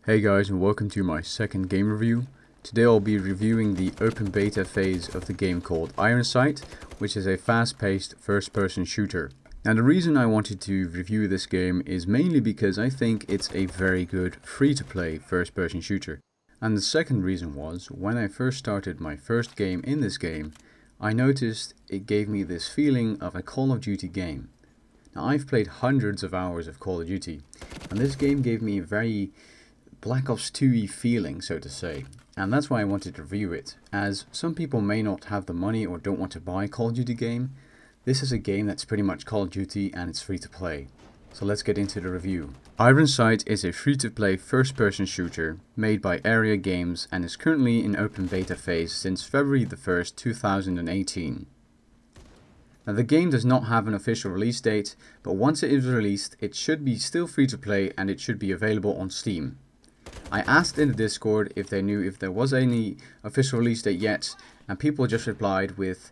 Hey guys, and welcome to my second game review. Today I'll be reviewing the open beta phase of the game called Ironsight, which is a fast-paced first-person shooter. Now the reason I wanted to review this game is mainly because I think it's a very good free-to-play first-person shooter. And the second reason was, when I first started my first game in this game, I noticed it gave me this feeling of a Call of Duty game. Now I've played hundreds of hours of Call of Duty, and this game gave me a very Black Ops 2-y feeling, so to say, and that's why I wanted to review it. As some people may not have the money or don't want to buy a Call of Duty game, this is a game that's pretty much Call of Duty and it's free to play. So let's get into the review. Ironsight is a free-to-play first-person shooter made by Area Games and is currently in open beta phase since February the 1st, 2018. Now the game does not have an official release date, but once it is released, it should be still free to play and it should be available on Steam. I asked in the Discord if they knew if there was any official release date yet, and people just replied with,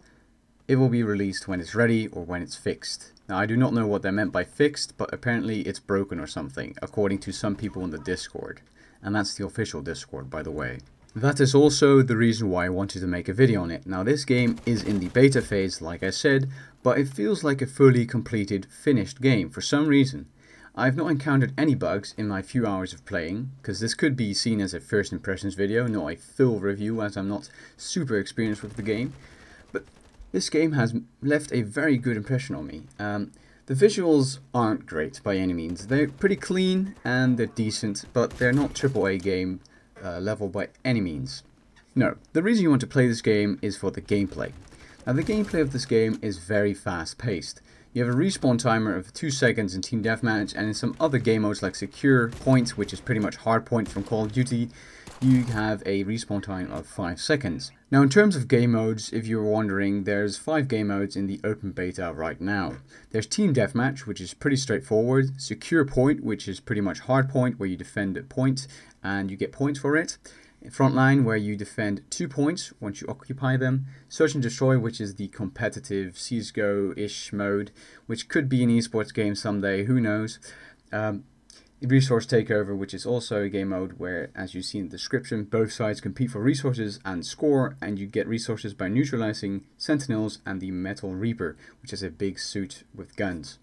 "It will be released when it's ready or when it's fixed." Now I do not know what they meant by fixed, but apparently it's broken or something, according to some people in the Discord. And that's the official Discord, by the way. That is also the reason why I wanted to make a video on it. Now this game is in the beta phase, like I said, but it feels like a fully completed, finished game for some reason. I've not encountered any bugs in my few hours of playing, because this could be seen as a first impressions video, not a full review as I'm not super experienced with the game. But this game has left a very good impression on me. The visuals aren't great by any means. They're pretty clean and they're decent, but they're not AAA game level by any means. No, the reason you want to play this game is for the gameplay. Now the gameplay of this game is very fast paced. You have a respawn timer of 2 seconds in Team Deathmatch, and in some other game modes like Secure Point, which is pretty much Hardpoint from Call of Duty, you have a respawn time of 5 seconds. Now in terms of game modes, if you're wondering, there's 5 game modes in the open beta right now. There's Team Deathmatch, which is pretty straightforward, Secure Point, which is pretty much Hardpoint, where you defend a point and you get points for it. Frontline, where you defend 2 points once you occupy them. Search and Destroy, which is the competitive CSGO-ish mode, which could be an esports game someday, who knows. Resource Takeover, which is also a game mode where, as you see in the description, both sides compete for resources and score, and you get resources by neutralizing Sentinels and the Metal Reaper, which is a big suit with guns.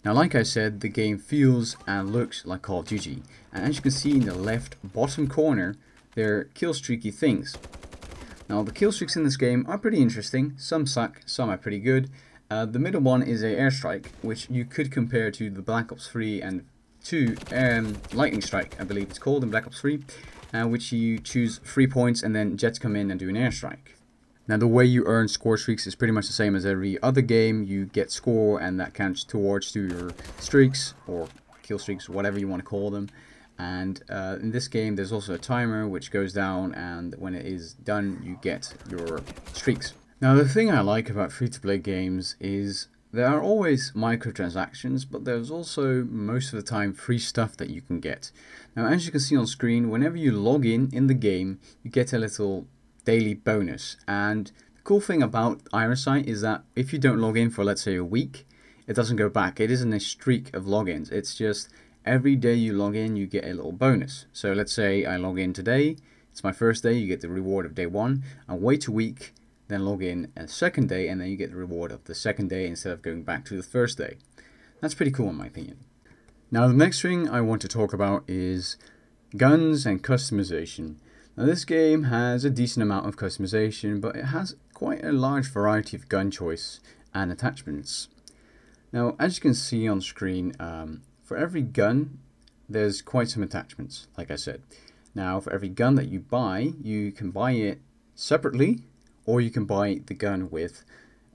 Now like I said, the game feels and looks like Call of Duty, and as you can see in the left bottom corner, they're killstreaky things. Now the killstreaks in this game are pretty interesting, some suck, some are pretty good. The middle one is a airstrike, which you could compare to the Black Ops 3 and 2 Lightning Strike, I believe it's called in Black Ops 3, which you choose 3 points and then jets come in and do an airstrike. Now the way you earn score streaks is pretty much the same as every other game. You get score and that counts towards to your streaks or kill streaks, whatever you want to call them. And in this game there's also a timer which goes down, and when it is done you get your streaks. Now the thing I like about free-to-play games is there are always microtransactions, but there's also most of the time free stuff that you can get. Now as you can see on screen, whenever you log in the game you get a little daily bonus, and the cool thing about Ironsight is that if you don't log in for, let's say, a week, it doesn't go back. It isn't a streak of logins. It's just every day you log in you get a little bonus. So let's say I log in today, it's my first day, you get the reward of day 1, and wait a week, then log in a second day, and then you get the reward of the second day instead of going back to the first day. That's pretty cool in my opinion. Now the next thing I want to talk about is guns and customization. Now this game has a decent amount of customization, but it has quite a large variety of gun choice and attachments. Now as you can see on screen, for every gun there's quite some attachments, like I said. Now for every gun that you buy, you can buy it separately, or you can buy the gun with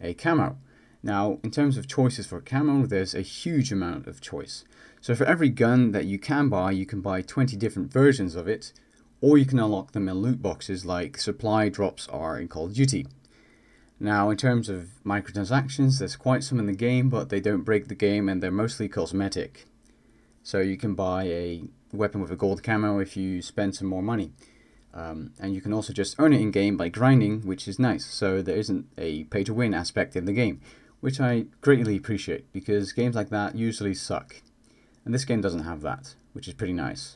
a camo. Now in terms of choices for camo, there's a huge amount of choice. So for every gun that you can buy 20 different versions of it, or you can unlock them in loot boxes like supply drops are in Call of Duty. Now in terms of microtransactions, there's quite some in the game, but they don't break the game and they're mostly cosmetic. So you can buy a weapon with a gold camo if you spend some more money. And you can also just earn it in game by grinding, which is nice. So there isn't a pay to win aspect in the game, which I greatly appreciate because games like that usually suck. And this game doesn't have that, which is pretty nice.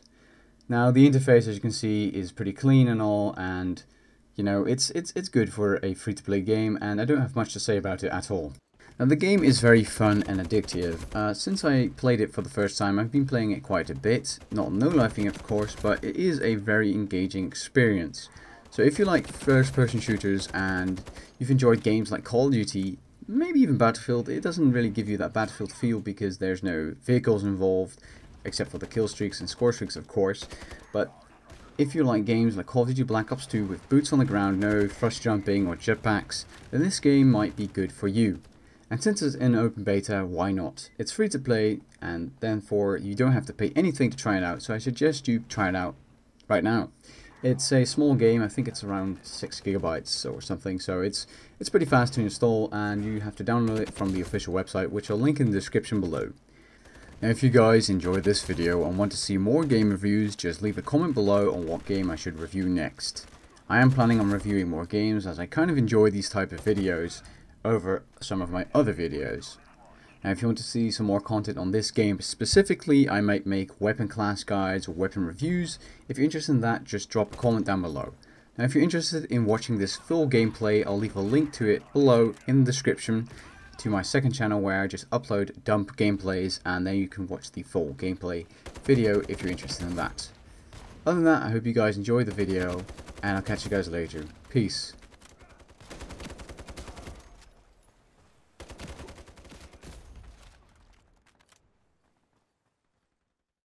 Now the interface, as you can see, is pretty clean and all, and you know, it's good for a free-to-play game, and I don't have much to say about it at all. Now the game is very fun and addictive. Since I played it for the first time, I've been playing it quite a bit, not no-lifing it of course, but it is a very engaging experience. So if you like first-person shooters and you've enjoyed games like Call of Duty, maybe even Battlefield, it doesn't really give you that Battlefield feel because there's no vehicles involved, except for the Killstreaks and Scorestreaks of course, but if you like games like Call of Duty Black Ops 2 with boots on the ground, no thrust jumping or jetpacks, then this game might be good for you. And since it's in open beta, why not? It's free to play, and therefore you don't have to pay anything to try it out, so I suggest you try it out right now. It's a small game, I think it's around 6 gigabytes or something, so it's pretty fast to install, and you have to download it from the official website, which I'll link in the description below. Now if you guys enjoyed this video and want to see more game reviews, just leave a comment below on what game I should review next. I am planning on reviewing more games as I kind of enjoy these type of videos over some of my other videos. Now if you want to see some more content on this game specifically, I might make weapon class guides or weapon reviews. If you're interested in that, just drop a comment down below. Now if you're interested in watching this full gameplay, I'll leave a link to it below in the description to my second channel where I just upload dump gameplays, and then you can watch the full gameplay video if you're interested in that. Other than that, I hope you guys enjoyed the video, and I'll catch you guys later. Peace.